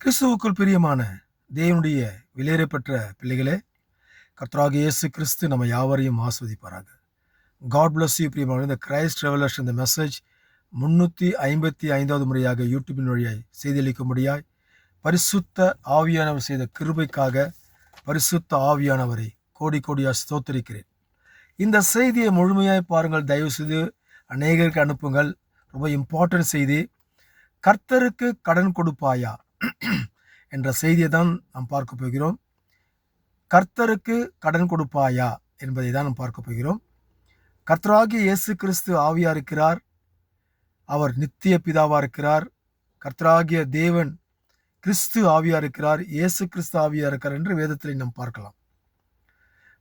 கிறிஸ்துவுக்குள் பிரியமான தேவனுடைய விலையேறப்பெற்ற பிள்ளைகளே, கர்த்தராகிய இயேசு கிறிஸ்து நம்ம யாவரையும் ஆஸ்வதிப்பாராக. God bless you. பிரியமான இந்த கிரைஸ்ட் ரெவலேஷன் இந்த மெசேஜ் 355வது முறையாக யூடியூபின் வழியாய் செய்தியளிக்கும்படியாய் பரிசுத்த ஆவியானவர் செய்த கிருபைக்காக பரிசுத்த ஆவியானவரை கோடி கோடியாக ஸ்தோத்திரிக்கிறேன். இந்த செய்தியை முழுமையாய் பாருங்கள், தயவு செய்து அநேகருக்கு அனுப்புங்கள். ரொம்ப இம்பார்ட்டன்ட் செய்தி. கர்த்தருக்கு கடன் கொடுப்பாயா என்ற செய்தியை தான் நாம் பார்க்க போகிறோம். கர்த்தருக்கு கடன் கொடுப்பாயா என்பதை தான் நாம் பார்க்க போகிறோம். கர்த்தராகிய இயேசு கிறிஸ்து ஆவியா இருக்கிறார். அவர் நித்திய பிதாவா இருக்கிறார். கர்த்தராகிய தேவன் கிறிஸ்து ஆவியா இருக்கிறார். இயேசு கிறிஸ்து ஆவியா இருக்கிறார் என்று வேதத்தில் நாம் பார்க்கலாம்.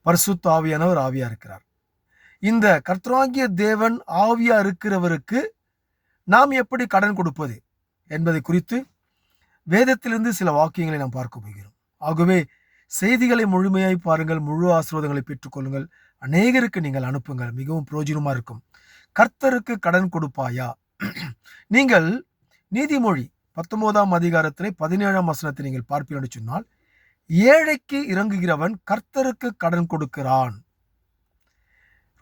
பரிசுத்த ஆவியானவர் ஆவியா இருக்கிறார். இந்த கர்த்தராகிய தேவன் ஆவியா இருக்கிறவருக்கு நாம் எப்படி கடன் கொடுப்பது என்பதை குறித்து வேதத்திலிருந்து சில வாக்கியங்களை நாம் பார்க்க போகிறோம். ஆகவே செய்திகளை முழுமையாய் பாருங்கள், முழு ஆசீர்வாதங்களை பெற்றுக்கொள்ளுங்கள், அநேகருக்கு நீங்கள் அனுப்புங்கள், மிகவும் பிரயோஜனமா இருக்கும். கர்த்தருக்கு கடன் கொடுப்பாயா? நீங்கள் நீதிமொழி 19ஆம் அதிகாரத்திலே 17ஆம் வசனத்தை நீங்கள் பார்ப்பீர்கள் என்று சொன்னால், ஏழைக்கு இறங்குகிறவன் கர்த்தருக்கு கடன் கொடுக்கிறான்.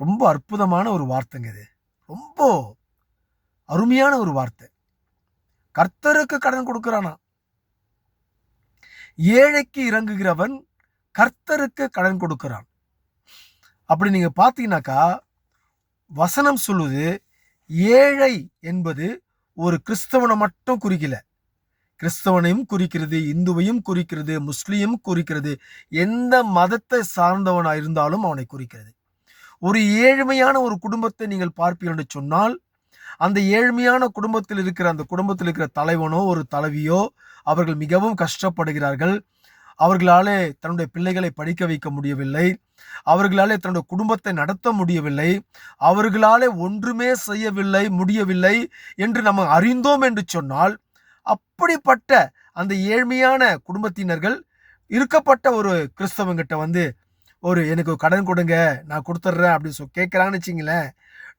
ரொம்ப அற்புதமான ஒரு வார்த்தைங்க இது. ரொம்ப அருமையான ஒரு வார்த்தை. கர்த்தருக்கு கடன் கொடுக்கிறானா? ஏழைக்கு இறங்குகிறவன் கர்த்தருக்கு கடன் கொடுக்கிறான். அப்படி நீங்க பார்த்தீங்கன்னாக்கா, வசனம் சொல்லுது, ஏழை என்பது ஒரு கிறிஸ்தவனை மட்டும் குறிக்கல. கிறிஸ்தவனையும் குறிக்கிறது, இந்துவையும் குறிக்கிறது, முஸ்லீமும் குறிக்கிறது. எந்த மதத்தை சார்ந்தவனாக இருந்தாலும் அவனை குறிக்கிறது. ஒரு ஏழ்மையான ஒரு குடும்பத்தை நீங்கள் பார்ப்பீர்கள் என்று சொன்னால், அந்த ஏழ்மையான குடும்பத்தில் இருக்கிற தலைவனோ ஒரு தலைவியோ அவர்கள் மிகவும் கஷ்டப்படுகிறார்கள். அவர்களாலே தன்னுடைய பிள்ளைகளை படிக்க வைக்க முடியவில்லை. அவர்களாலே தன்னுடைய குடும்பத்தை நடத்த முடியவில்லை. அவர்களாலே ஒன்றுமே முடியவில்லை என்று நம்ம அறிந்தோம் என்று சொன்னால், அப்படிப்பட்ட அந்த ஏழ்மையான குடும்பத்தினர்கள் இருக்கப்பட்ட ஒரு கிறிஸ்தவங்கிட்ட எனக்கு கடன் கொடுங்க, நான் கொடுத்துட்றேன் அப்படின்னு கேட்குறாங்கன்னு வச்சிங்களேன்,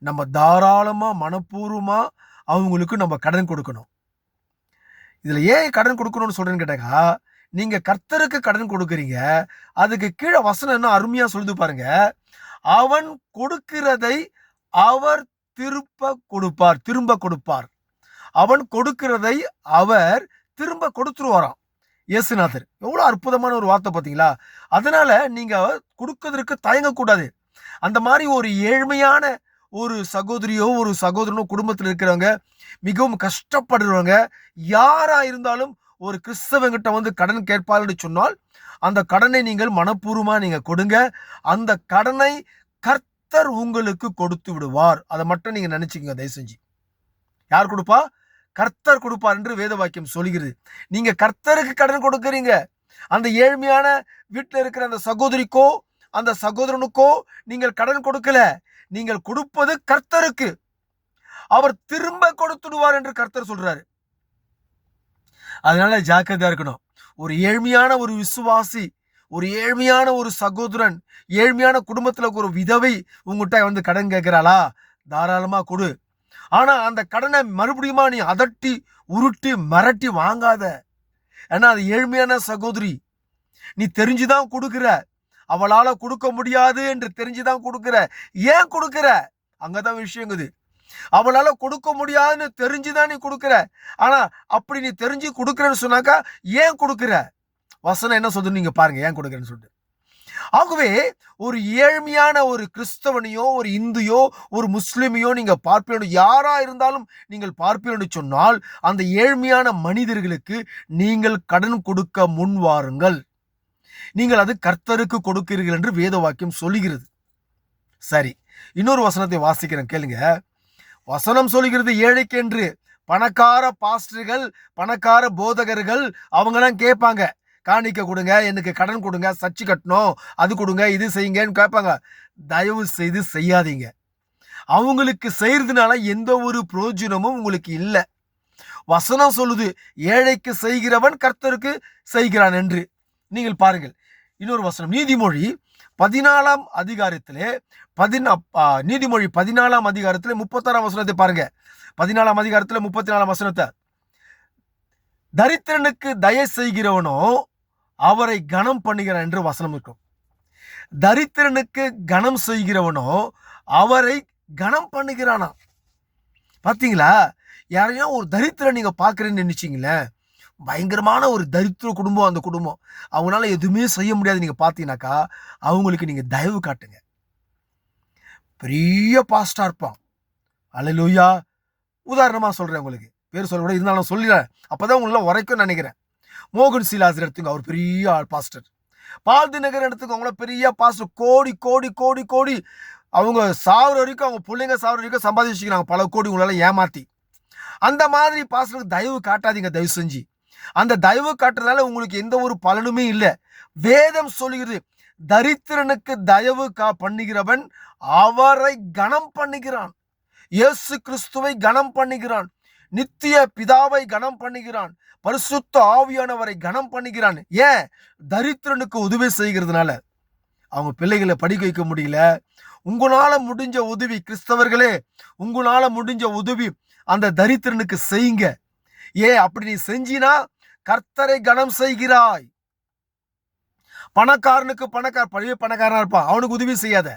நம்ம தாராளமாக மனப்பூர்வமா அவங்களுக்கு நம்ம கடன் கொடுக்கணும். இதுல ஏன் கடன் கொடுக்கணும்னு சொல்றேன்னு கேட்டாக்கா, நீங்க கர்த்தருக்கு கடன் கொடுக்குறீங்க, அதுக்கு கீழே வசனம் என்ன அருமையா சொல்லுது பாருங்க. அவன் கொடுக்கிறதை அவர் திரும்ப கொடுப்பார். அவன் கொடுக்கிறதை அவர் திரும்ப கொடுத்துருவாராம். இயேசுநாதர் எவ்வளவு அற்புதமான ஒரு வார்த்தை பார்த்தீங்களா? அதனால நீங்க கொடுக்கிறதுக்கு தயங்கக்கூடாது. அந்த மாதிரி ஒரு ஏழ்மையான ஒரு சகோதரியோ ஒரு சகோதரனோ குடும்பத்தில் இருக்கிறவங்க, மிகவும் கஷ்டப்படுறவங்க யாரா இருந்தாலும் ஒரு கிறிஸ்தவங்கிட்ட கடன் கேட்பார்கள் சொன்னால், அந்த கடனை நீங்கள் மனப்பூர்வமா நீங்க கொடுங்க. அந்த கடனை கர்த்தர் உங்களுக்கு கொடுத்து விடுவார். அதை மட்டும் நீங்க நினைச்சுக்கங்க தயவு செஞ்சு. யார் கொடுப்பா? கர்த்தர் கொடுப்பார் என்று வேத வாக்கியம் சொல்கிறது. நீங்க கர்த்தருக்கு கடன் கொடுக்கறீங்க. அந்த ஏழ்மையான வீட்டில் இருக்கிற அந்த சகோதரிக்கோ அந்த சகோதரனுக்கோ நீங்கள் கடன் கொடுக்கல. நீங்கள் கொடுப்பது கர்த்தருக்கு. அவர் திரும்ப கொடுத்துடுவார் என்று கர்த்தர் சொல்றாரு. அதனால ஜாக்கிரதையா இருக்கணும். ஒரு ஏழ்மையான ஒரு விசுவாசி, ஒரு ஏழ்மையான ஒரு சகோதரன், ஏழ்மையான குடும்பத்துல ஒரு விதவை உங்ககிட்ட கடன் கேட்கிறாளா? தாராளமா கொடு. ஆனா அந்த கடனை மறுபடியும் நீ அதட்டி உருட்டி மிரட்டி வாங்காத. ஏன்னா அது ஏழ்மையான சகோதரி. நீ தெரிஞ்சுதான் கொடுக்கிற. அவளால கொடுக்க முடியாது என்று தெரிஞ்சுதான் கொடுக்கிற. ஏன் கொடுக்கிற? அங்கதான் விஷயங்குது. அவளால கொடுக்க முடியாதுன்னு தெரிஞ்சுதான் நீ கொடுக்கிற. ஆனா அப்படி நீ தெரிஞ்சு கொடுக்கிறன்னு சொன்னாக்கா ஏன் கொடுக்கிற? வசனம் என்ன சொல்றது நீங்க பாருங்க, ஏன் கொடுக்கிறேன்னு சொல்லிட்டு. ஆகவே ஒரு ஏழ்மையான ஒரு கிறிஸ்தவனையோ ஒரு இந்துயோ ஒரு முஸ்லிமையோ நீங்க பார்ப்பீர்கள், யாரா இருந்தாலும் நீங்கள் பார்ப்பீர்கள் சொன்னால், அந்த ஏழ்மையான மனிதர்களுக்கு நீங்கள் கடன் கொடுக்க முன் வாருங்கள். நீங்கள் அது கர்த்தருக்கு கொடுக்கிறீர்கள் என்று வேத வாக்கியம் சொல்லுகிறது. சரி, இன்னொரு வசனத்தை வாசிக்கிறேன், கேளுங்க. வசனம் சொல்லுகிறது, ஏழைக்கு என்று பணக்கார பாஸ்டர்கள், பணக்கார போதகர்கள் அவங்கெல்லாம் கேட்பாங்க, காணிக்க கொடுங்க, எனக்கு கடன் கொடுங்க, சர்ச்சு கட்டணும், அது கொடுங்க, இது செய்யுங்கன்னு கேட்பாங்க. தயவு செய்து செய்யாதீங்க. அவங்களுக்கு செய்யறதுனால எந்த ஒரு பிரயோஜனமும் உங்களுக்கு இல்லை. வசனம் சொல்லுது, ஏழைக்கு செய்கிறவன் கர்த்தருக்கு செய்கிறான் என்று. நீங்கள் பாருங்கள், இன்னொரு வசனம் நீதிமொழி 14ஆம் அதிகாரத்திலே நீதிமொழி 14ஆம் அதிகாரத்திலே 36ஆம் வசனத்தை பாருங்க. 14ஆம் அதிகாரத்திலே 34ஆம் வசனத்தை, தரித்திரனுக்கு தயை செய்கிறவனோ அவரை கனம் பண்ணுகிறான் என்று வசனம் இருக்கும். தரித்திரனுக்கு கனம் செய்கிறவனோ அவரை கனம் பண்ணுகிறானா. பாத்தீங்களா? யாரையும் ஒரு தரித்திரம் நீங்க பாக்குறேன்னு நினைச்சீங்களேன், பயங்கரமான ஒரு தரித்திர குடும்பம் அந்த குடும்பம், அவங்களால எதுவுமே செய்ய முடியாது நீங்க பாத்தீங்கன்னாக்கா, அவங்களுக்கு நீங்க தயவு காட்டுங்க. பெரிய பாஸ்டா இருப்பான், அல்லேலூயா. உதாரணமா சொல்றேன், உங்களுக்கு பேர் சொல்ல கூட இருந்தாலும் சொல்லிடுறேன், அப்பதான் உங்களுக்கு உரைக்கும் நினைக்கிறேன். மோகன் சீலாசர் எடுத்துங்க, அவர் பெரிய பாஸ்டர். பால்தி நகர் எடுத்துங்க, அவங்கள பெரிய பாஸ்டர், கோடி கோடி கோடி கோடி அவங்க சாவர வரைக்கும், அவங்க பிள்ளைங்க சாவர வரைக்கும் சம்பாதிச்சுக்கிறாங்க பல கோடி உங்களால ஏமாத்தி. அந்த மாதிரி பாஸ்டருக்கு தயவு காட்டாதீங்க, தயவு செஞ்சு. அந்த தயவு காட்டுறதுனால உங்களுக்கு எந்த ஒரு பலனுமே இல்லை. வேதம் சொல்லுகிறது, தரித்திரனுக்கு தயவு பண்ணுகிறவன் அவரை கனம் பண்ணுகிறான். இயேசு கிறிஸ்துவை கனம் பண்ணுகிறான், நித்திய பிதாவை கனம் பண்ணுகிறான், பரிசுத்த ஆவியானவரை கனம் பண்ணுகிறான். ஏன்? தரித்திரனுக்கு உதவி செய்கிறதுனால. அவங்க பிள்ளைகளை படிக்க வைக்க முடியல, உங்களால முடிஞ்ச உதவி, கிறிஸ்தவர்களே உங்களால முடிஞ்ச உதவி அந்த தரித்திரனுக்கு செய்யுங்க. ஏன் அப்படி நீ செஞ்சினா கர்த்தரை கனம் செய்கிறாய். பணக்காரனுக்கு பணக்கார பணக்காரனா இருப்பான், அவனுக்கு உதவி செய்யாத.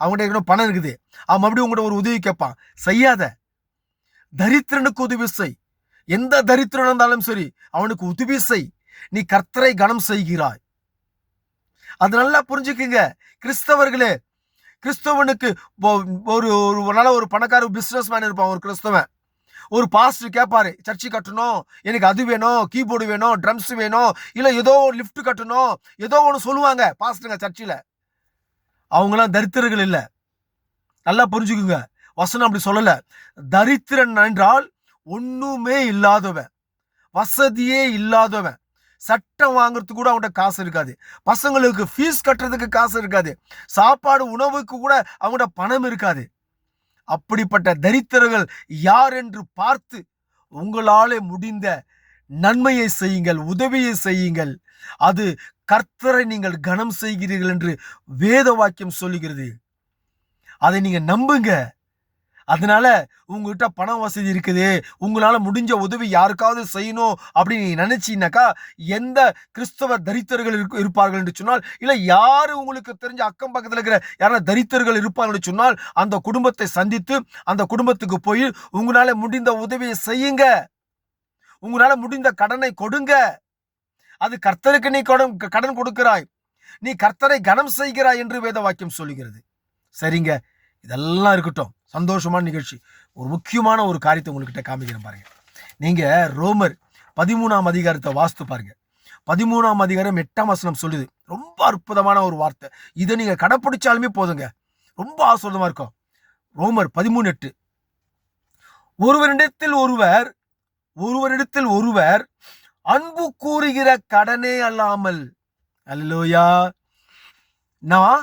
அவங்ககிட்ட பணம் இருக்குது, அவன் மறுபடியும் உங்கள்கிட்ட ஒரு உதவி கேட்பான், செய்யாத. தரித்திரனுக்கு உதவி செய். எந்த தரித்திரன் இருந்தாலும் சரி அவனுக்கு உதவி செய். நீ கர்த்தரை கனம் செய்கிறாய். அது நல்லா புரிஞ்சுக்குங்க கிறிஸ்தவர்களே. கிறிஸ்தவனுக்கு ஒரு பணக்கார பிசினஸ் மேன் இருப்பான், ஒரு கிறிஸ்தவன். ஒரு பாஸ்டர் கேட்பாரு, சர்ச்சு கட்டணும், எனக்கு அது வேணும், கீபோர்டு வேணும், ட்ரம்ஸ் வேணும், இல்லை ஏதோ லிஃப்ட் கட்டணும், ஏதோ ஒன்று சொல்லுவாங்க பாஸ்டருங்க சர்ச்சில். அவங்களாம் தரித்திரர்கள் இல்லை. நல்லா புரிஞ்சுக்குங்க, வசனம் அப்படி சொல்லல. தரித்திரன் என்றால் ஒண்ணுமே இல்லாதவன், வசதியே இல்லாதவன். சட்டம் வாங்குறதுக்கு கூட அவன்கிட்ட காசு இருக்காது, பசங்களுக்கு ஃபீஸ் கட்டுறதுக்கு காசு இருக்காது, சாப்பாடு உணவுக்கு கூட அவங்கள்ட்ட பணம் இருக்காது. அப்படிப்பட்ட தரித்திரர்கள் யார் என்று பார்த்து உங்களாலே முடிந்த நன்மையை செய்யுங்கள், உதவியை செய்யுங்கள். அது கர்த்தரை நீங்கள் கனம் செய்கிறீர்கள் என்று வேத வாக்கியம் சொல்லுகிறது. அதை நீங்க நம்புங்க. அதனால உங்ககிட்ட பணம் வசதி இருக்குது, உங்களால முடிஞ்ச உதவி யாருக்காவது செய்யணும் அப்படின்னு நீங்க நினைச்சீங்கன்னாக்கா, எந்த கிறிஸ்தவ தரித்திரர்கள் இருப்பார்கள் என்று சொன்னால், இல்ல யாரு உங்களுக்கு தெரிஞ்ச அக்கம் பக்கத்தில் இருக்கிற யாராவது தரித்திரர்கள் இருப்பார்கள் என்று சொன்னால், அந்த குடும்பத்தை சந்தித்து அந்த குடும்பத்துக்கு போய் உங்களால முடிந்த உதவியை செய்யுங்க. உங்களால முடிந்த கடனை கொடுங்க. அது கர்த்தருக்கு நீ கடன் கொடுக்கிறாய், நீ கர்த்தரை கனம் செய்கிறாய் என்று வேத வாக்கியம் சொல்லுகிறது. சரிங்க, இதெல்லாம் இருக்கட்டும், சந்தோஷமான நிகழ்ச்சி. ஒரு முக்கியமான ஒரு காரியத்தை உங்ககிட்ட காமிக்கிறேன் பாருங்க. நீங்க ரோமர் 13ஆம் அதிகாரத்தை வாசித்து பாருங்க. 13ஆம் அதிகாரம் 8ஆம் வசனம் சொல்லுது, ரொம்ப அற்புதமான ஒரு வார்த்தை. இதை நீங்க கடைப்பிடிச்சாலுமே போதுங்க, ரொம்ப ஆசீர்வாதமா இருக்கும். ரோமர் 13:8, ஒருவரிடத்தில் ஒருவர் அன்பு கூறுகிற கடனே அல்லாமல், அல்லேலூயா, நான்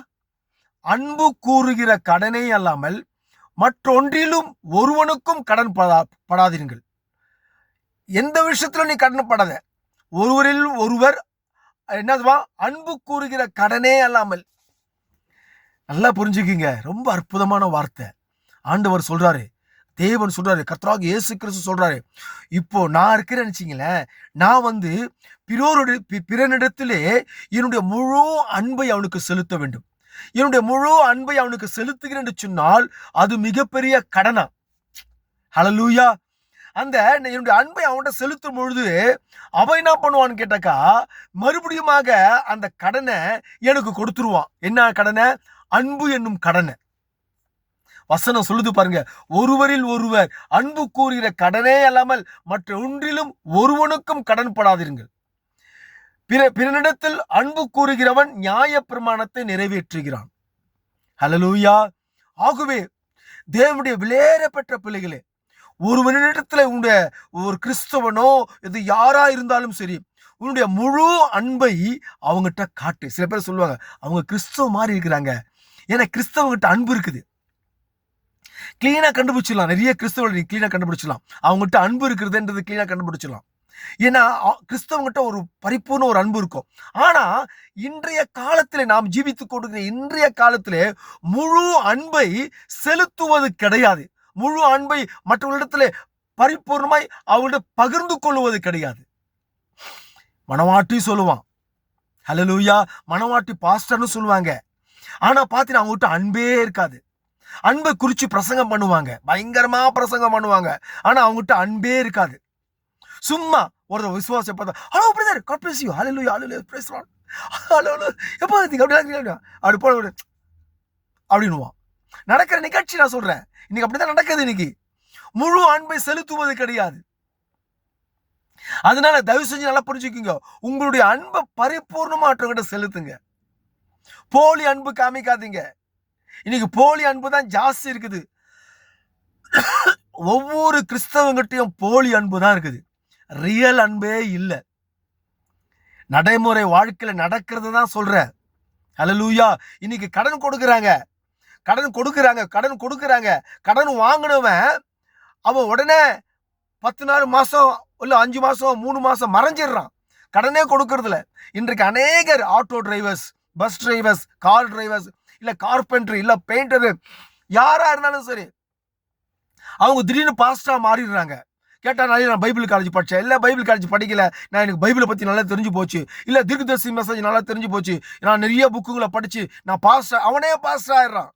அன்பு கூறுகிற கடனே அல்லாமல் மற்றொன்றிலும் ஒருவனுக்கும் கடன் படாதீர்கள். எந்த விஷயத்துல நீ கடன் படாத, ஒருவரில் ஒருவர் என்னதுவா, அன்பு கூறுகிற கடனே அல்லாமல். நல்லா புரிஞ்சுக்கிங்க, ரொம்ப அற்புதமான வார்த்தை. ஆண்டவர் சொல்றாரு, தேவன் சொல்றாரு, கர்த்தராகிய இயேசு கிறிஸ்து சொல்றாரு, இப்போ நான் இருக்கிறேன்னு நினைச்சீங்களேன், நான் பிறனிடத்திலே என்னுடைய முழு அன்பை அவனுக்கு செலுத்த வேண்டும். என்னுடைய முழு அன்பை அவனுக்கு செலுத்துகிறேன் என்று சொன்னால் அது மிகப்பெரிய கடனா. ஹல்லேலூயா. அந்த என்னுடைய அன்பை அவன்கிட்ட செலுத்தும் பொழுது அவன் என்ன பண்ணுவான்னு கேட்டாக்கா, மறுபடியுமாக அந்த கடனை எனக்கு கொடுத்துருவான். என்ன கடனை? அன்பு என்னும் கடனை. வசனம் சொல்லுது பாருங்க, ஒருவரில் ஒருவர் அன்பு கூறுகிற கடனே அல்லாமல் மற்ற ஒன்றிலும் ஒருவனுக்கும் கடன் படாதீர்கள். பிறனிடத்தில் அன்பு கூறுகிறவன் நியாய பிரமாணத்தை நிறைவேற்றுகிறான். ஹல்லேலூயா. ஆகவே தேவனுடைய விலையேறப்பட்ட பிள்ளைகளே, ஒருவனிடத்துல உன்னுடைய ஒரு கிறிஸ்தவனோ இது யாரா இருந்தாலும் சரி, உன்னுடைய முழு அன்பை அவங்ககிட்ட காட்டு. சில பேர் சொல்லுவாங்க, அவங்க கிறிஸ்தவ மாதிரி இருக்கிறாங்க, ஏன்னா கிறிஸ்தவங்கிட்ட அன்பு இருக்குது. கிளீனா கண்டுபிடிச்சிடலாம், நிறைய கிறிஸ்தவர்கள் கிளீனா கண்டுபிடிச்சிடலாம் அவங்ககிட்ட அன்பு இருக்கிறதுன்றது கிளீனா கண்டுபிடிச்சிடலாம். ஏன்னா கிறிஸ்தவங்கிட்ட ஒரு பரிபூர்ண ஒரு அன்பு இருக்கும். ஆனா இன்றைய காலத்திலே நாம் ஜீவித்துக் கொண்டிருக்கிற இன்றைய காலத்திலே முழு அன்பை செலுத்துவது கிடையாது. முழு அன்பை மற்றவர்களிடத்திலே பரிபூர்ணமாய் அவர்களிடம் பகிர்ந்து கொள்வது கிடையாது. மணவாட்டி சொல்லுவான். ஹல்லேலூயா. மணவாட்டி பாஸ்டர்னு சொல்லுவாங்க. ஆனா பாத்தீங்கன்னா அவங்ககிட்ட அன்பே இருக்காது. அன்பை குறிச்சு பிரசங்கம் பண்ணுவாங்க, பயங்கரமா பிரசங்கம் பண்ணுவாங்க. ஆனா அவங்ககிட்ட அன்பே இருக்காது. சும்மா ஒரு விசுவாசம் பார்த்தா, hello brother, God bless you, hallelujah, hallelujah, praise the Lord, hallelujah, எப்போ நீங்க அப்படி போன அப்படின்னுவான். நடக்கிற நிகழ்ச்சி நான் சொல்றேன், இன்னைக்கு அப்படிதான் நடக்குது. இன்னைக்கு முழு அன்பை செலுத்துவது கிடையாது. அதனால தயவு செஞ்சு நல்லா புரிஞ்சுக்கோங்க, உங்களுடைய அன்பை பரிபூர்ணமா மற்றவங்கிட்ட செலுத்துங்க. போலி அன்பு காமிக்காதீங்க. இன்னைக்கு போலி அன்பு தான் ஜாஸ்தி இருக்குது. ஒவ்வொரு கிறிஸ்தவங்கிட்டையும் போலி அன்பு தான் இருக்குது, ரியல் அன்பே இல்லை. நடைமுறை வாழ்க்கையில நடக்கிறது தான் சொல்றேன். ஹல்லேலூயா. இன்னைக்கு கடன் கொடுக்குறாங்க, கடன் வாங்கினவன் அவன் உடனே 10 நாள், மாசம் இல்ல 5 மாசம் 3 மாசம் மறைஞ்சிடுறான், கடனே கொடுக்கறதுல. இன்றைக்கு அநேகர் auto drivers, bus drivers, car drivers, இல்ல கார்பெண்டர், இல்ல பெயிண்டர், யாரா இருந்தாலும் சரி, அவங்க திடீர்னு பாஸ்டா மாறிடுறாங்க. கேட்டா நான் பைபிள் காலேஜ் படித்தேன், இல்லை பைபிள் காலேஜ் படிக்கல, நான் எனக்கு பைபிளை பற்றி நல்லா தெரிஞ்சு போச்சு, இல்லை தீர்க்கதரிசி மெசேஜ் நல்லா தெரிஞ்சு போச்சு, நான் நிறைய புக்குங்களை படித்து நான் பாஸ்டர். அவனே பாஸ்டர் ஆயிடுறான்.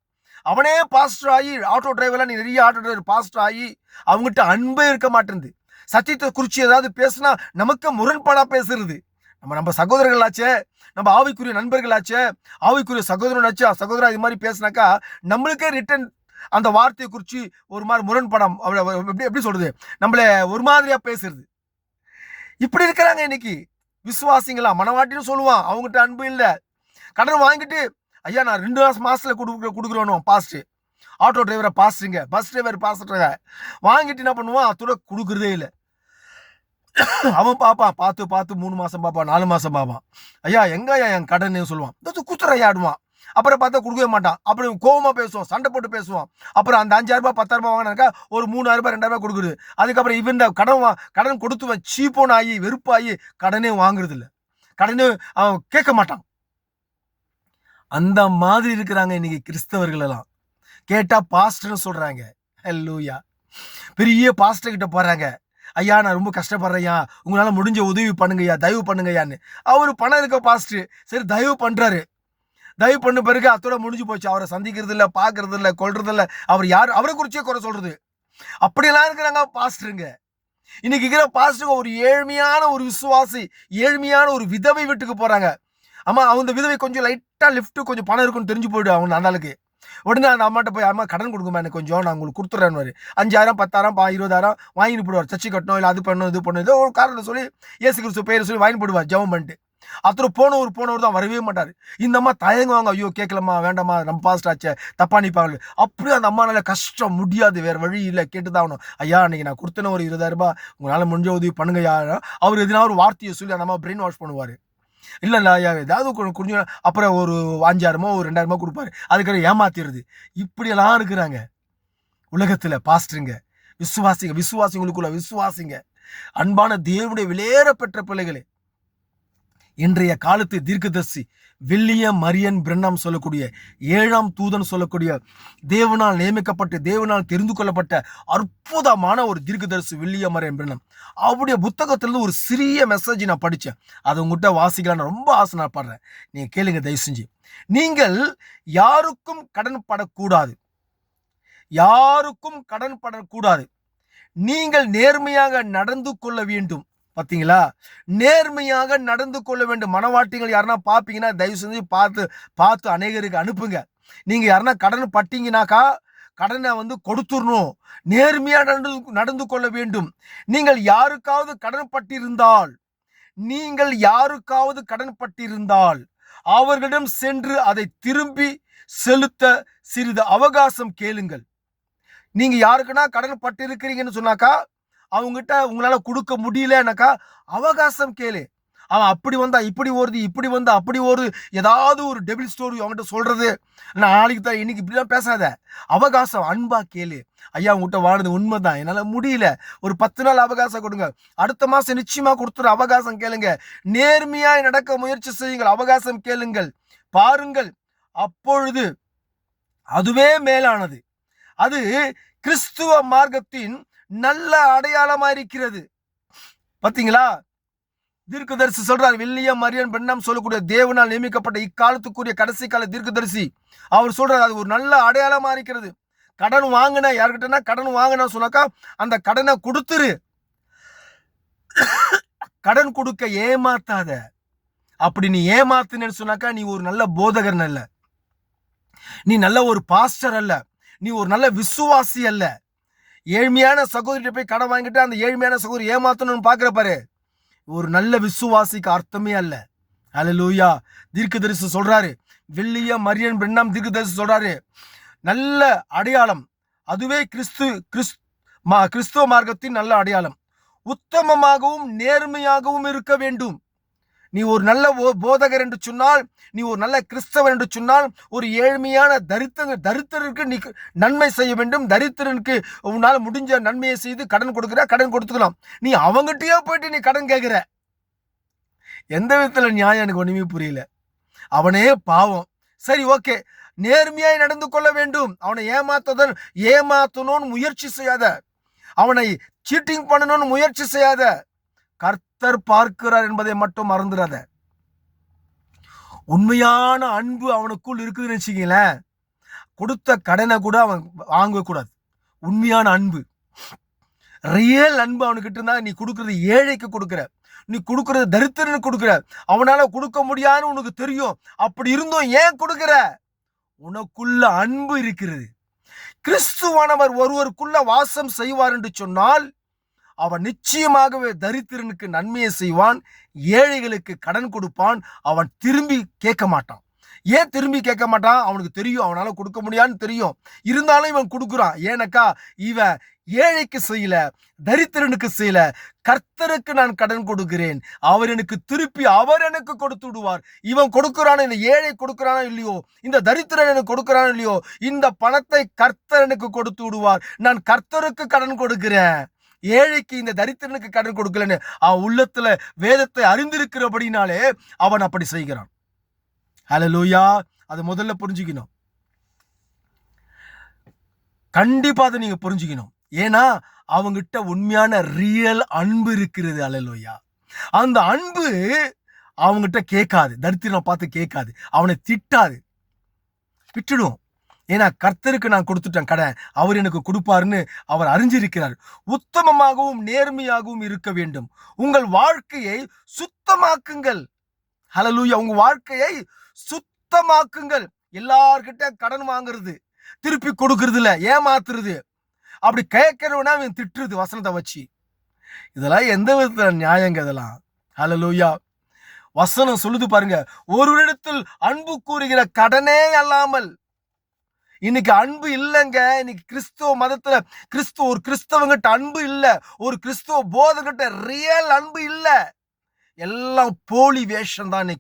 அவனே பாஸ்டர் ஆகி, ஆட்டோ டிரைவர்லாம் நிறைய ஆட்டோ டிரைவர் பாஸ்டர் ஆகி அவங்ககிட்ட அன்பே இருக்க மாட்டேங்குது. சத்தியத்தை குறித்து ஏதாவது பேசுனா நமக்கு முரண்பாடா பேசுறது. நம்ம சகோதரர்களாச்சே, நம்ம ஆவிக்குரிய நண்பர்களாச்சே, ஆவிக்குரிய சகோதரனாச்சே, சகோதரா இது மாதிரி பேசினாக்கா நம்மளுக்கே ரிட்டன் அந்த வார்த்தையை குறித்து ஒரு மாதிரி முரண்படம், எப்படி சொல்றது, நம்மள ஒரு மாதிரியா பேசுறது. இப்படி இருக்கிறாங்க இன்னைக்கு விசுவாசிங்களா. மனவாட்டின்னு சொல்லுவான், அவங்ககிட்ட அன்பு இல்லை. கடன் வாங்கிட்டு, ஐயா நான் 2 மாசத்துல கொடுக்குறோம் பாஸ்ட், ஆட்டோ டிரைவரை பாஸ்ட்டுங்க, பஸ் டிரைவர் பாஸ்டர் வாங்கிட்டு என்ன பண்ணுவான், அத்தோட கொடுக்குறதே இல்லை. அவன் பாப்பான், பார்த்து 3 மாசம் பாப்பான், 4 மாசம் பாப்பான். ஐயா எங்க ஐயா என் கடன் சொல்லுவான், குத்துறையா ஆடுவான். அப்புறம் பார்த்தா கொடுக்கவே மாட்டான். அப்புறம் கோவமா பேசுவான், சண்டை போட்டு பேசுவான். அப்புறம் அந்த 5000 ரூபாய் 10,000 ரூபாய் வாங்கினாக்கா ஒரு 3000 ரூபாய் 2000 ரூபாய் கொடுக்குறது. அதுக்கப்புறம் இவன் கடன் கொடுத்துவன் சீப்போன் ஆகி வெறுப்பாகி கடனே வாங்குறது இல்லை, கடனே அவன் கேட்க மாட்டான். அந்த மாதிரி இருக்கிறாங்க இன்னைக்கு கிறிஸ்தவர்கள் எல்லாம். கேட்டா பாஸ்டர்னு சொல்றாங்க. ஹல்லேலூயா. பெரிய பாஸ்டர் கிட்ட போறாங்க, ஐயா நான் ரொம்ப கஷ்டப்படுறேயா, உங்களால முடிஞ்ச உதவி பண்ணுங்கய்யா, தயவு பண்ணுங்கய்யான்னு. அவரு பணம் இருக்க பாஸ்டர், சரி தயவு பண்றாரு. தயவு பண்ண பிறகு அத்தோட முடிஞ்சு போச்சு. அவரை சந்திக்கிறது இல்லை, பார்க்கறது இல்லை, கொள்றது இல்லை. அவர் யார், அவரை குறிச்சே குறை சொல்றது. அப்படியெல்லாம் இருக்கிறாங்க பாஸ்டருங்க. இன்னைக்கு இருக்கிற பாஸ்டருங்க ஒரு ஏழ்மையான ஒரு விசுவாசி, ஏழ்மையான ஒரு விதவை வீட்டுக்கு போறாங்க. ஆமா, அவங்க விதவை கொஞ்சம் லைட்டா லிஃப்ட் கொஞ்சம் பணம் இருக்குன்னு தெரிஞ்சு போயிடு அவங்க அந்த ஆளுக்கு. உடனே அந்த அம்மாட்ட போய், அம்மா கடன் கொடுக்குமா எனக்கு கொஞ்சம், நான் உங்களுக்கு கொடுத்துட்றேன்னு 5000 10,000 20,000 வாங்கிட்டு போடுவார். சர்ச்சை கட்டணும், இல்லை அது பண்ணணும் இது பண்ணணும், ஏதோ ஒரு காரணத்தை சொல்லி இயேசு கிறிஸ்து பேரை சொல்லி வாங்கி போடுவார் ஜெபம் பண்ணிட்டு. அத்தனை போனவர் தான் வரவே மாட்டார். இந்த அம்மா தயங்குவாங்க, ஐயோ கேட்கலாமா வேண்டாமா, நம்ம பாஸ்ட் ஆச்சே தப்பா நிற்பாங்க. அப்படியே அந்த அம்மானால கஷ்டம், முடியாது, வேற வழி இல்லை, கேட்டுதான் ஆகணும். ஐயா அன்னைக்கு நான் கொடுத்தன ஒரு 20,000 ரூபாய் உங்களால முடிஞ்ச உதவி பண்ணுங்க யாரா. அவர் எதுனா ஒரு வார்த்தையை சொல்லி அந்த அம்மா பிரெயின் வாஷ் பண்ணுவார். இல்லை ஐயா ஏதாவது கொஞ்சம், அப்புறம் ஒரு 5000 ஒரு 2000 கொடுப்பாரு, அதுக்கப்புறம் ஏமாத்திடுறது. இப்படியெல்லாம் இருக்கிறாங்க உலகத்துல பாஸ்டருங்க. விசுவாசிங்களுக்குள்ள விசுவாசிங்க. அன்பான தேவனுடைய விலையேற பெற்ற பிள்ளைகளே, இன்றைய காலத்து தீர்க்கதரிசி வில்லியம் மரியன் பிரண்ணாம் சொல்லக்கூடிய 7ஆம் தூதன் சொல்லக்கூடிய தேவனால் நியமிக்கப்பட்டு தேவனால் தெரிந்து கொள்ளப்பட்ட அற்புதமான ஒரு தீர்க்கதரிசி வில்லியம் மரியன் பிரண்ணாம். அவருடைய புத்தகத்திலிருந்து ஒரு சிறிய மெசேஜ் நான் படித்தேன், அதை உங்கள்கிட்ட வாசிக்கலாம் ரொம்ப ஆசை நான் படுறேன். நீங்க கேளுங்க தயவு செஞ்சு. நீங்கள் யாருக்கும் கடன் படக்கூடாது, யாருக்கும் கடன் படக்கூடாது, நீங்கள் நேர்மையாக நடந்து கொள்ள வேண்டும். பார்த்தீங்களா, நேர்மையாக நடந்து கொள்ள வேண்டும். மனவாட்டிகள் யாருன்னா பார்ப்பீங்கன்னா தயவு செஞ்சு பார்த்து அநேகருக்கு அனுப்புங்க. நீங்க யாருன்னா கடன் பட்டீங்கன்னாக்கா கடனை கொடுத்துடணும். நேர்மையா நடந்து கொள்ள வேண்டும். நீங்கள் யாருக்காவது கடன் பட்டிருந்தால் அவர்களிடம் சென்று அதை திரும்பி செலுத்த சிறிது அவகாசம் கேளுங்கள். நீங்க யாருக்குன்னா கடன் பட்டு இருக்கிறீங்கன்னு சொன்னாக்கா, அவங்ககிட்ட உங்களால கொடுக்க முடியலனாக்கா அவகாசம் கேளு. அவன் அப்படி வந்தா இப்படி ஓடுது, இப்படி வந்தா அப்படி ஓடுது, ஏதாவது ஒரு டெபிள் ஸ்டோரி அவங்ககிட்ட சொல்றது, நாளைக்கு தான் இன்னைக்கு இப்படிலாம் பேசாத, அவகாசம் அன்பா கேளு. ஐயா உங்ககிட்ட வாழ்றது உண்மைதான், என்னால முடியல, ஒரு 10 நாள் அவகாசம் கொடுங்க, அடுத்த மாசம் நிச்சயமா கொடுத்துரு, அவகாசம் கேளுங்க. நேர்மையாய் நடக்க முயற்சி செய்யுங்கள், அவகாசம் கேளுங்கள், பாருங்கள், அப்பொழுது அதுவே மேலானது. அது கிறிஸ்துவ மார்க்கத்தின் நல்ல அடையாளமா இருக்கிறது. பாத்தீங்களா, தீர்க்கதரிசி சொல்றார், வில்லியம் மரியன் பெண்ணாம் சொல்லக்கூடிய தேவனால் நியமிக்கப்பட்ட இக்காலத்துக்குரிய கடைசி கால தீர்க்கதரிசி. அவர் சொல்றாரு, அது ஒரு நல்ல அடையாளமா இருக்கிறது. கடன் வாங்கின யாருக்கிட்டனா கடன் வாங்கினா சொன்னாக்கா அந்த கடனை கொடுத்துரு. கடன் கொடுக்க ஏமாத்தாத. அப்படி நீ ஏமாத்துன்னு சொன்னாக்கா நீ ஒரு நல்ல போதகர் அல்ல, நீ நல்ல ஒரு பாஸ்டர் அல்ல, நீ ஒரு நல்ல விசுவாசி அல்ல. ஏழ்மையான சகோதரிட்ட போய் கடன் வாங்கிட்டு அந்த ஏழ்மையான சகோதரி ஏமாத்தணும்னு பாக்குற பாரு, ஒரு நல்ல விசுவாசிக்கு அர்த்தமே அல்ல. அல்லேலூயா. தீர்க்கதரிசி சொல்றாரு, வில்லியம் மரியன் பெண்ணாம் தீர்க்கதரிசி சொல்றாரு, நல்ல அடையாளம் அதுவே கிறிஸ்துவ மார்க்கத்தின் நல்ல அடையாளம். உத்தமமாகவும் நேர்மையாகவும் இருக்க வேண்டும். நீ ஒரு நல்ல போதகர் என்று சொன்னால், நீ ஒரு நல்ல கிறிஸ்தவன் என்று சொன்னால், ஒரு ஏழ்மையான தரித்திரருக்கு நீ நன்மை செய்ய வேண்டும். தரித்திரனுக்கு உன்னால் முடிஞ்ச நன்மையை செய்து கடன் கொடுத்துக்கலாம். நீ அவங்ககிட்டயே போயிட்டு நீ கடன் கேட்கிற. எந்த விதத்துல நியாயம்? எனக்கு ஒண்ணுமே புரியல. அவனே பாவம். சரி, ஓகே, நேர்மையாய் நடந்து கொள்ள வேண்டும். அவனை ஏமாத்தணும்னு முயற்சி செய்யாத, அவனை சீட்டிங் பண்ணணும்னு முயற்சி செய்யாத. கர்த்தர் பார்க்கிறார் என்பதை மட்டும் மறந்துடாத. உண்மையான அன்பு அவனுக்குள் இருக்குதுன்னு வச்சுக்கீங்களேன், கொடுத்த கடனை கூட அவன் வாங்க கூடாது. உண்மையான அன்பு, ரியல் அன்பு அவனுக்கிட்ட இருந்தா, நீ கொடுக்கறது ஏழைக்கு கொடுக்குற, நீ கொடுக்கறது தரித்திரனுக்கு கொடுக்குற. அவனால கொடுக்க முடியாதுன்னு உனக்கு தெரியும். அப்படி இருந்தும் ஏன் கொடுக்குற? உனக்குள்ள அன்பு இருக்கிறது. கிறிஸ்துவானவர் ஒருவருக்குள்ள வாசம் செய்வார் என்று சொன்னால், அவன் நிச்சயமாகவே தரித்திரனுக்கு நன்மையை செய்வான், ஏழைகளுக்கு கடன் கொடுப்பான். அவன் திரும்பி கேட்க மாட்டான். ஏன் திரும்பி கேட்க மாட்டான்? அவனுக்கு தெரியும் அவனால கொடுக்க முடியாதுன்னு தெரியும். இருந்தாலும் இவன் கொடுக்குறான். ஏனக்கா இவன் ஏழைக்கு செய்யல, தரித்திரனுக்கு செய்யல. கர்த்தருக்கு நான் கடன் கொடுக்கிறேன், அவர் எனக்கு திருப்பி அவர் எனக்கு கொடுத்து விடுவார். இவன் கொடுக்கிறானோ, இந்த ஏழை கொடுக்கிறானோ இல்லையோ, இந்த தரித்திரன் எனக்கு கொடுக்கிறானோ இல்லையோ, இந்த பணத்தை கர்த்தர் எனக்கு கொடுத்து விடுவார். நான் கர்த்தருக்கு கடன் கொடுக்கிறேன், ஏழைக்கு இந்த தரித்திரனுக்கு கடன் கொடுக்கலன்னு அவன் உள்ளத்துல வேதத்தை அறிந்திருக்கிறபடினாலே அவன் அப்படி செய்கிறான். ஹல்லேலூயா. அது முதல்ல புரிஞ்சுக்கணும். கண்டிப்பா அதை நீங்க புரிஞ்சுக்கணும். ஏன்னா அவங்கிட்ட உண்மையான ரியல் அன்பு இருக்கிறது. ஹல்லேலூயா. அந்த அன்பு அவங்கிட்ட கேட்காது, தரித்திரனை பார்த்து கேட்காது, அவனை திட்டாது, விட்டுடும். ஏன்னா கர்த்தருக்கு நான் கொடுத்துட்டேன் கடன், அவர் எனக்கு கொடுப்பாருன்னு அவர் அறிஞ்சிருக்கிறார். உத்தமமாகவும் நேர்மையாகவும் இருக்க வேண்டும். உங்கள் வாழ்க்கையை சுத்தமாக்குங்கள். ஹல்லேலூயா. உங்க வாழ்க்கையை சுத்தமாக்குங்கள். எல்லார்கிட்ட கடன் வாங்குறது, திருப்பி கொடுக்கறது இல்ல, ஏமாத்துறது, அப்படி கேட்கிறவனா அவன் திட்டுறது வசனத்தை வச்சு. இதெல்லாம் எந்த விதத்துல நியாயங்க? இதெல்லாம் ஹல்லேலூயா. வசனம் சொல்லுது பாருங்க, ஒருவரிடத்தில் அன்பு கூறுகிற கடனே அல்லாமல். இன்னைக்கு அன்பு இல்லைங்க. இன்னைக்கு கிறிஸ்துவ மதத்துல ஒரு கிறிஸ்தவங்கிட்ட அன்பு இல்ல, ஒரு கிறிஸ்துவ போதகிட்ட ரியல் அன்பு இல்ல. எல்லாம் போலி வேஷம் தான்.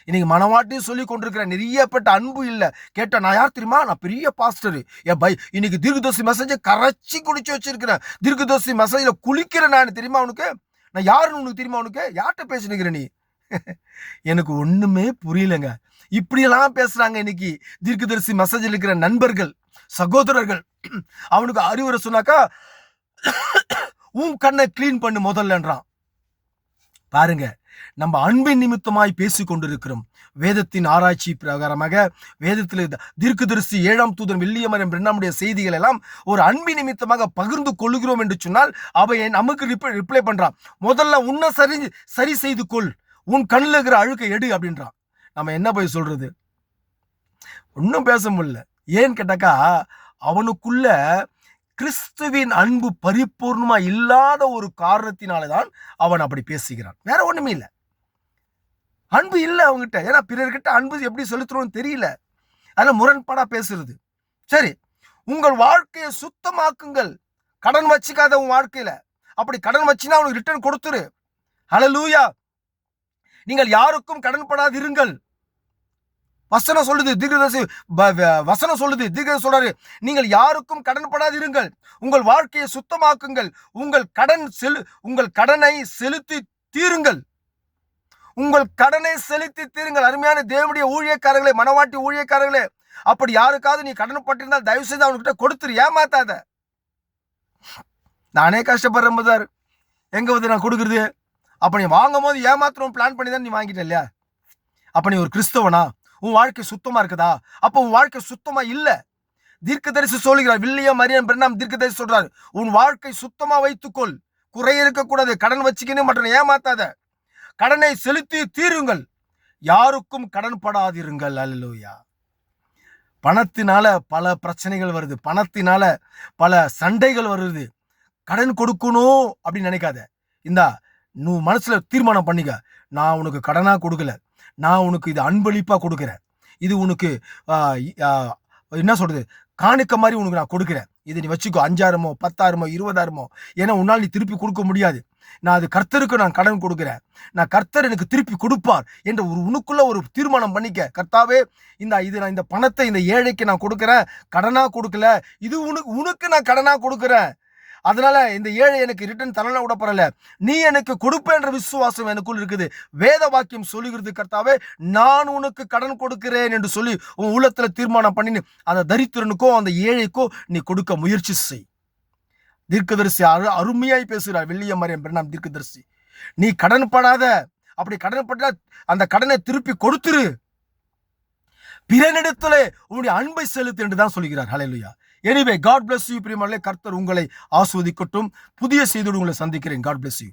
இன்னைக்கு மனவாட்டியும் சொல்லி கொண்டிருக்கிற நிறைய பேட்ட அன்பு இல்லை. கேட்டா, நான் யார் தெரியுமா? நான் பெரிய பாஸ்டர். இன்னைக்கு தீர்க்கதரிசி மெசேஜை கரைச்சி குடிச்சு வச்சிருக்கிறேன். தீர்க்கதரிசி மெசேஜ்ல குளிக்கிறேன் நான், தெரியுமா உனக்கு? நான் யாருன்னு உனக்கு தெரியுமா? உனக்கு யார்கிட்ட பேசினுக்கிற நீ? எனக்கு ஒண்ணுமே புரியலங்க. இப்படியெல்லாம் பேசுறாங்க இன்னைக்கு தீர்க்கதரிசி மெசேஜில் இருக்கிற நண்பர்கள், சகோதரர்கள். அவனுக்கு அறிவுரை சொன்னாக்கா, உன் கண்ணை கிளீன் பண்ணு முதல்லன்றான். பாருங்க, நம்ம அன்பின் நிமித்தமாய் பேசிக் கொண்டிருக்கிறோம். வேதத்தின் ஆராய்ச்சி பிரகாரமாக வேதத்தில் தீர்க்கதரிசி 7ஆம் தூதன் வில்லியம் மரியன் பெண்ணாமுடைய செய்திகள் எல்லாம் ஒரு அன்பின் நிமித்தமாக பகிர்ந்து கொள்ளுகிறோம் என்று சொன்னால் அவை நமக்கு ரிப்ளை பண்றான். முதல்ல உன்னை சரி செய்து கொள், உன் கண்ணில் இருக்கிற அழுக்கை எடு அப்படின்றான். நம்ம என்ன போய் சொல்றது? ஒன்னும் பேச முடியல. ஏன்னு கேட்டாக்கா, அவனுக்குள்ள கிறிஸ்துவின் அன்பு பரிபூர்ணமா இல்லாத ஒரு காரணத்தினாலதான் அவன் அப்படி பேசுகிறான். வேற ஒண்ணுமே இல்லை. அன்பு இல்லை அவங்ககிட்ட. ஏன்னா பிறர்கிட்ட அன்பு எப்படி செலுத்தணும்னு தெரியல, அதனால முரண்பாடா பேசுறது. சரி, உங்கள் வாழ்க்கையை சுத்தமாக்குங்கள். கடன் வச்சுக்காத உன் வாழ்க்கையில. அப்படி கடன் வச்சுன்னா அவனுக்கு ரிட்டர்ன் கொடுத்துரு. ஹல்லேலூயா. நீங்கள் யாருக்கும் கடன் படாதிருங்கள். வசனம் சொல்லுது, தீர்க்கதரிசி வசனம் சொல்லுது, தீர்க்கதரிசி சொல்றாரு, நீங்கள் யாருக்கும் கடன் படாதிருங்கள், உங்கள் வாழ்க்கையை சுத்தமாக்குங்கள், உங்கள் கடனை செலுத்தி தீருங்கள். உங்கள் கடனை செலுத்தி தீருங்கள். அருமையான தேவனுடைய ஊழியக்காரர்களே, மனவாட்டி ஊழியக்காரர்களே, அப்படி யாருக்காவது நீ கடன் பட்டிருந்தால் தயவு செய்து அவனுக்கிட்ட கொடுத்துரு, ஏமாத்தாத. நானே கஷ்டப்படுறேன், எங்க வந்து நான் கொடுக்குறது? அப்ப நீ வாங்கும் போது ஏமாத்திரம் பிளான் பண்ணி தான் நீ வாங்கிட்ட இல்லையா? அப்ப நீ ஒரு கிறிஸ்தவனா? உன் வாழ்க்கை சுத்தமா இருக்குதா? அப்ப உன் வாழ்க்கை சுத்தமா இல்ல. தீர்க்கதரிசி சொல்லுகிறார், வில்லியம் மரியன் பிரென்னாம் தீர்க்கதரிசி சொல்றாரு, உன் வாழ்க்கை சுத்தமா வைத்துக்கொள், குறை இருக்கக்கூடாது, கடன் வச்சுக்கின்னு மற்ற ஏமாத்தாத, கடனை செலுத்தி தீருங்கள், யாருக்கும் கடன் படாதிருங்கள். அல்லேலூயா. பணத்தினால பல பிரச்சனைகள் வருது, பணத்தினால பல சண்டைகள் வருது. கடன் கொடுக்கணும் அப்படின்னு நினைக்காத. இந்தா நீ மனசுல தீர்மானம் பண்ணிக்க, நான் உனக்கு கடனா கொடுக்கல, நான் உனக்கு இது அன்பளிப்பா கொடுக்கிறேன், இது உனக்கு என்ன சொல்றது, காணிக்க மாதிரி உனக்கு நான் கொடுக்கிறேன், இதை நீ வச்சுக்கோ, 5000மோ 10,000மோ 20,000மோ, ஏன்னா உன்னால் நீ திருப்பி கொடுக்க முடியாது, நான் அது கர்த்தருக்கு நான் கடன் கொடுக்கிறேன், நான் கர்த்தர் எனக்கு திருப்பி கொடுப்பார் என்ற ஒரு உனக்குள்ள ஒரு தீர்மானம் பண்ணிக்க. கர்த்தாவே, நான் இந்த பணத்தை இந்த ஏழைக்கு நான் கொடுக்கிறேன், கடனா கொடுக்கல, இது உனக்கு நான் கடனா கொடுக்கிறேன், அதனால இந்த ஏழை எனக்கு ரிட்டர்ன் தரல விட பரல, நீ எனக்கு கொடுப்பேன்ற விசுவாசம் எனக்குள் இருக்குது. வேத வாக்கியம் சொல்லுகிறது, கர்த்தாவே நான் உனக்கு கடன் கொடுக்கிறேன் என்று சொல்லி உன் உள்ளத்துல தீர்மானம் பண்ணி அந்த தரித்திரனுக்கோ அந்த ஏழைக்கோ நீ கொடுக்க முயற்சி செய். தீர்க்கதரிசி அருமையாய் பேசுகிறார் வில்லியம் மரியன் பிரென்னாம் தீர்க்கதரிசி. நீ கடன் படாத, அப்படி கடன் பட்டா அந்த கடனை திருப்பி கொடுத்துரு, பிறனிடத்திலே உன்னுடைய அன்பை செலுத்து என்று தான் சொல்கிறார். Hallelujah. Anyway, God bless you பிரியமானவர்களே. கர்த்தர் உங்களை ஆஸ்வதிக்கட்டும். புதிய செய்தியோடு உங்களை சந்திக்கிறேன். God bless you.